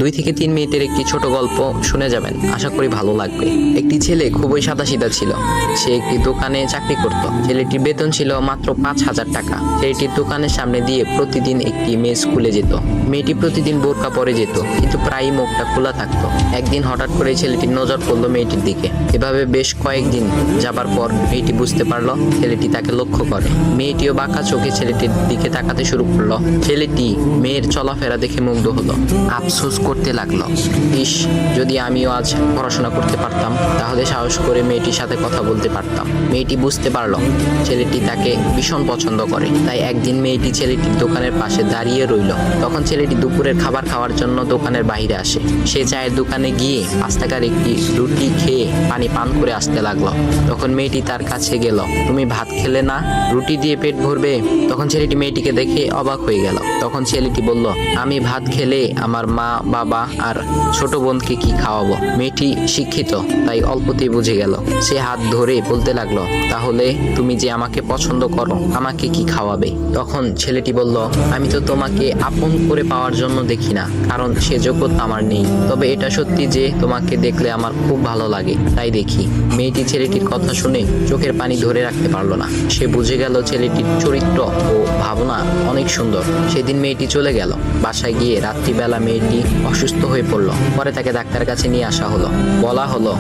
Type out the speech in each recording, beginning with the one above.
2 থেকে 3 মিনিটের একটি ছোট গল্প শুনে যাবেন, আশা করি ভালো লাগবে। একটি ছেলে খুবই সাদাসিধা ছিল। সে একটি দোকানে চাকরি করত। ছেলেটির বেতন ছিল মাত্র 5,000 টাকা। ছেলেটির দোকানের সামনে দিয়ে প্রতিদিন একটি মেয়ে স্কুলে যেত। মেয়েটি প্রতিদিন বোরকা পরে যেত, কিন্তু প্রায়ই মুখটা খোলা থাকতো। একদিন হঠাৎ করে ছেলেটির নজর পড়লো মেয়েটির দিকে। এভাবে বেশ কয়েকদিন যাবার পর মেয়েটি বুঝতে পারলো ছেলেটি তাকে লক্ষ্য করে। মেয়েটিও বাঁকা চোখে ছেলেটির দিকে তাকাতে শুরু করলো। ছেলেটি মেয়ের চলাফেরা দেখে মুগ্ধ হলো। আফসোস করতে লাগলো, ইস, যদি আমিও আজ পড়াশোনা করতে পারতাম, তাহলে সাহস করে মেয়েটির সাথে কথা বলতে পারতাম। মেয়েটি বুঝতে পারলো ছেলেটি তাকে ভীষণ পছন্দ করে। তাই একদিন মেয়েটি ছেলেটির দোকানের পাশে দাঁড়িয়ে রইল। তখন ছেলেটি দুপুরের খাবার খাওয়ার জন্য দোকানের বাইরে আসে। সে চায়ের দোকানে গিয়ে 5 টাকার একটি রুটি খেয়ে পানি পান করে আসতে লাগলো। তখন মেয়েটি তার কাছে গেল। তুমি ভাত খেলে না, রুটি দিয়ে পেট ভরবে? তখন ছেলেটি মেয়েটিকে দেখে অবাক হয়ে গেল। তখন ছেলেটি বলল, আমি ভাত খেলে আমার মা, বাবা আর ছোট বোনকে কি খাওয়াবো? মেয়েটি শিক্ষিত, তাই অল্পতেই বুঝে গেল। সে হাত ধরে বলতে লাগলো, তাহলে তুমি যে আমাকে পছন্দ করো, আমাকে কি খাওয়াবে? তখন ছেলেটি বলল, আমি তো তোমাকে আপন করে পাওয়ার জন্য দেখি না, কারণ সে যোগ্যতা আমার নেই। তবে এটা সত্যি যে তোমাকে দেখলে আমার খুব ভালো লাগে, তাই দেখি। মেয়েটি ছেলেটির কথা শুনে চোখের পানি ধরে রাখতে পারলো না। সে বুঝে গেল ছেলেটির চরিত্র ও ভাবনা অনেক সুন্দর। সেদিন মেয়েটি চলে গেল। বাসায় গিয়ে রাত্রিবেলা মেয়েটি অসুস্থ হয়ে পড়লো। পরে তাকে ডাক্তারের কাছে নিয়ে আসা হলো। বলা হলো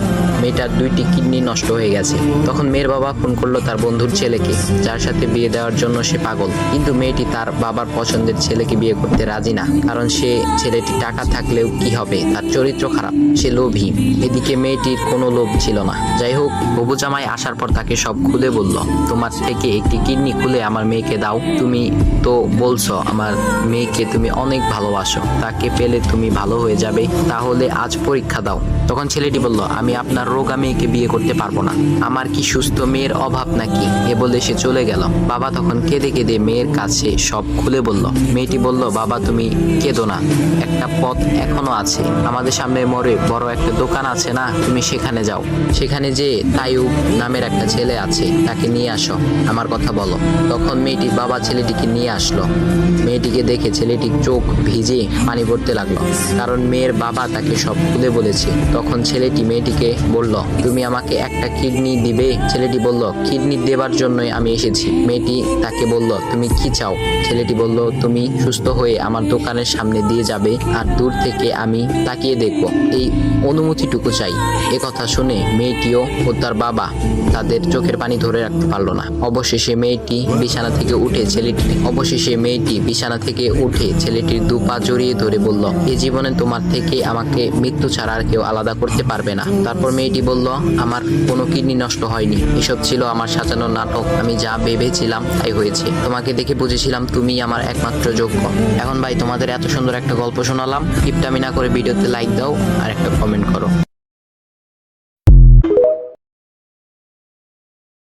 মেয়েটার 2টি কিডনি নষ্ট হয়ে গেছে। তখন মেয়ের বাবা ফোন করলো তার বন্ধুর ছেলেকে, যার সাথে বিয়ে দেওয়ার জন্য সে পাগল। কিন্তু মেয়েটি তার বাবার পছন্দের ছেলেকে বিয়ে করতে রাজি না, কারণ সে ছেলেটি টাকা থাকলেও কি হবে, তার চরিত্র খারাপ, সে লোভী। এদিকে মেয়েটির কোনো লোভ ছিল না। যাই হোক, হবু জামাই আসার পর তাকে সব খুলে বলল, তোমার থেকে একটি কিডনি খুলে আমার মেয়েকে দাও। তুমি তো বলছো আমার মেয়েকে তুমি অনেক ভালোবাসো, তাকে পেলে তুমি ভালো হয়ে যাবে, তাহলে আজ পরীক্ষা দাও। তখন ছেলেটি বলল, আমি আপনার রোগা মেয়েকে বিয়ে করতে পারবো না, আমার কি সুস্থ মেয়ের অভাব নাকি? এ বলে সে চলে গেল। বাবা তখন কেঁদে কেঁদে মেয়ের কাছে সব খুলে বলল। মেয়েটি বলল, বাবা তুমি কেঁদো না, একটা পথ এখনো আছে। আমাদের সামনে মোড়ে বড় একটা দোকান আছে না, তুমি সেখানে যাও। সেখানে যে তাইয়ুব নামের একটা ছেলে আছে, তাকে নিয়ে আসো, আমার কথা বলো। তখন মেয়েটির বাবা ছেলেটিকে নিয়ে আসলো। মেয়েটিকে দেখে ছেলেটির চোখ ভিজে পানি পড়তে লাগলো, কারণ মেয়ের বাবা তাকে সব খুলে বলেছে। তখন ছেলেটি মেয়েটিকে বলল, তুমি আমাকে একটা কিডনি দিবে? ছেলেটি বলল, কিডনি দেবার জন্যই আমি এসেছি। মেয়েটি তাকে বলল, তুমি কি চাও? ছেলেটি বলল, তুমি সুস্থ হয়ে আমার দোকানের সামনে দিয়ে যাবে, আর দূর থেকে আমি তাকিয়ে দেখব, এই অনুমতিটুকু চাই। এ কথা শুনে মেয়েটিও ও তার বাবা তাদের চোখের পানি ধরে রাখতে পারলো না। অবশেষে মেয়েটি বিছানা থেকে উঠে ছেলেটির 2 পা জড়িয়ে ধরে বলল, এই জীবনে তোমার থেকে আমাকে মৃত্যু ছাড়া আর কেউ আলাদা করতে পারবে না। তারপর মেয়েটি বলল, আমার কোনো কিডনি নষ্ট হয়নি, এসব ছিল আমার সাজানো নাটক, আমি যা ভেবেছিলাম তাই হয়েছে। তোমাকে দেখে বুঝেছিলাম তুমি আমার একমাত্র যোগ্য। এখন ভাই, তোমাদের এত সুন্দর একটা গল্প শোনালাম, টিপটামি না করে ভিডিওতে লাইক দাও আর একটা কমেন্ট করো।